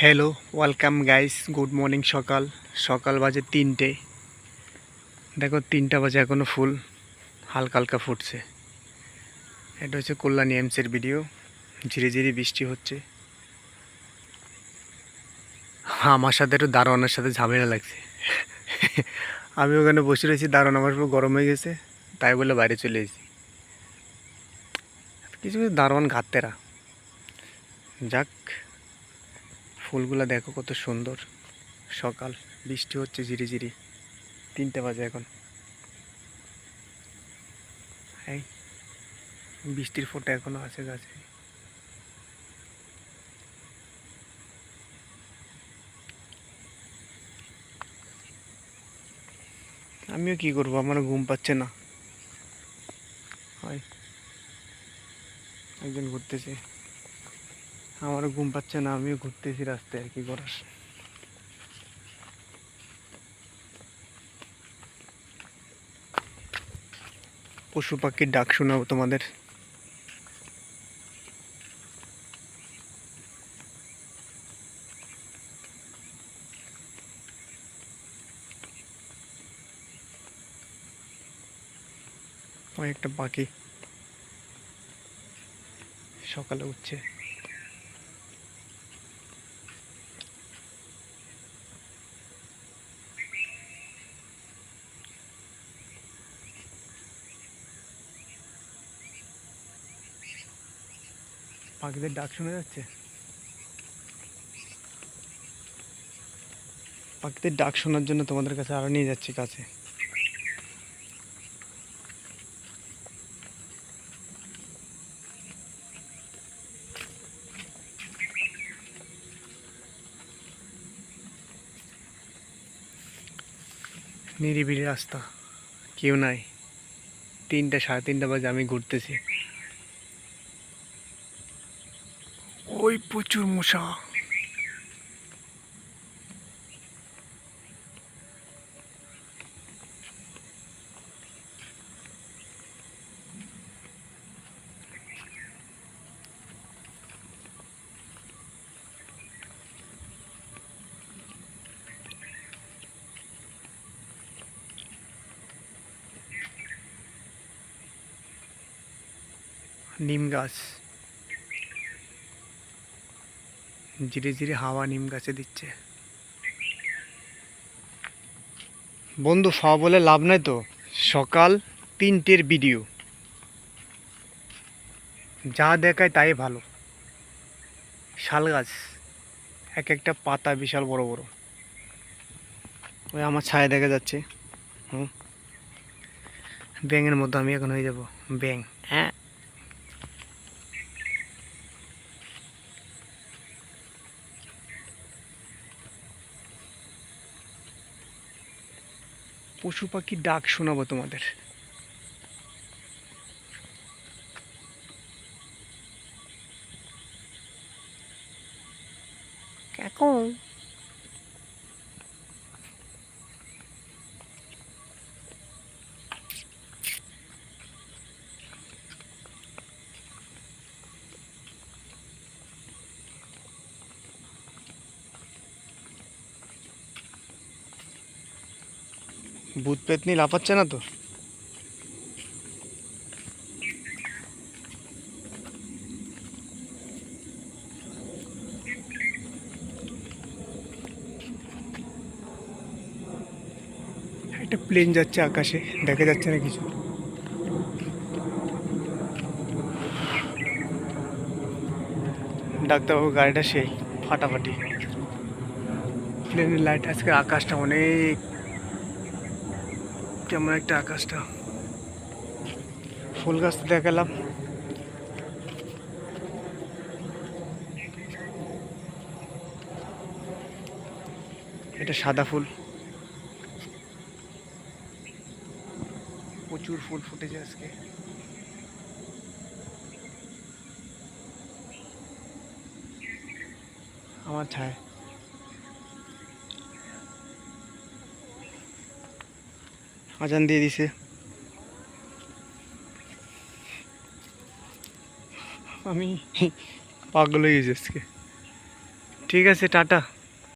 Hello, welcome guys. Good morning. সকাল সকাল বাজে 3টে। দেখো 3টা বাজে এখনও ফুল হালকা হালকা ফুটছে। এটা হচ্ছে কল্যাণী এমসের ভিডিও। ঝিরি ঝিরি বৃষ্টি হচ্ছে। আমার সাথে একটু দারোয়ানের সাথে ঝামেলা লাগছে। আমি ওখানে বসে রয়েছি, দারোয়ান আমার পুরো গরম হয়ে গেছে, তাই বলে বাইরে চলে এসেছি। কিছু কিছু দারোয়ান ঘাটতেরা। যাক, ফুলগুলা দেখো কত সুন্দর। সকাল বৃষ্টি হচ্ছে ঝিরি ঝিরি। 3টে বাজে এখন। এই বৃষ্টির ফোঁটা এখনো আছে গাছে। আমিও কি করবো, আমারও ঘুম পাচ্ছে না। হয় একজন ঘুরতেছে, আমারও ঘুম পাচ্ছে না, আমিও ঘুরতেছি রাস্তায়। আর কি করার। পশু পাখির ডাক শোনাবো তোমাদের। ওই একটা পাখি সকালে উঠছে। পাখিদের ডাক শোনা যাচ্ছে। পাখিদের ডাক শোনার জন্য তোমাদের কাছে আরো নিয়ে যাচ্ছি কাছে। নিরিবিলি রাস্তা, কেউ নাই। 3টা সাড়ে 3টা বাজে, আমি ঘুরতেছি। ওই প্রচুর মশা। নিম গাছ, ধীরে ধীরে হাওয়া নিম গাছে দিচ্ছে। বন্ধু, ফাও বলে লাভ নাই তো। সকাল 3টের ভিডিও, যা দেখায় তাই ভালো। শাল গাছ, এক একটা পাতা বিশাল বড় বড়। ওই আমার ছায়া দেখা যাচ্ছে। হুম, ব্যাঙের মতো আমি এখন হয়ে যাব ব্যাঙ। হ্যাঁ, পশু পাখির ডাক শোনাবো তোমাদের। ক্যাকং। ভূত পেতনি লাফাচ্ছে না তো? একটা প্লেন যাচ্ছে আকাশে, দেখা যাচ্ছে না কিছু। ডাক্তারবাবু গাড়িটা সেই ফাটাফাটি। প্লেনের লাইট, আজকে আকাশটা অনেক কেমন একটা আকাশটা। ফুল গাছ তো দেখালাম। এটা সাদা ফুল, প্রচুর ফুল ফুটেছে আজকে। আমার ছায়। আজান দিয়ে দিছে। আমি পাগল হয়ে গেছি আজকে। ঠিক আছে, টাটা।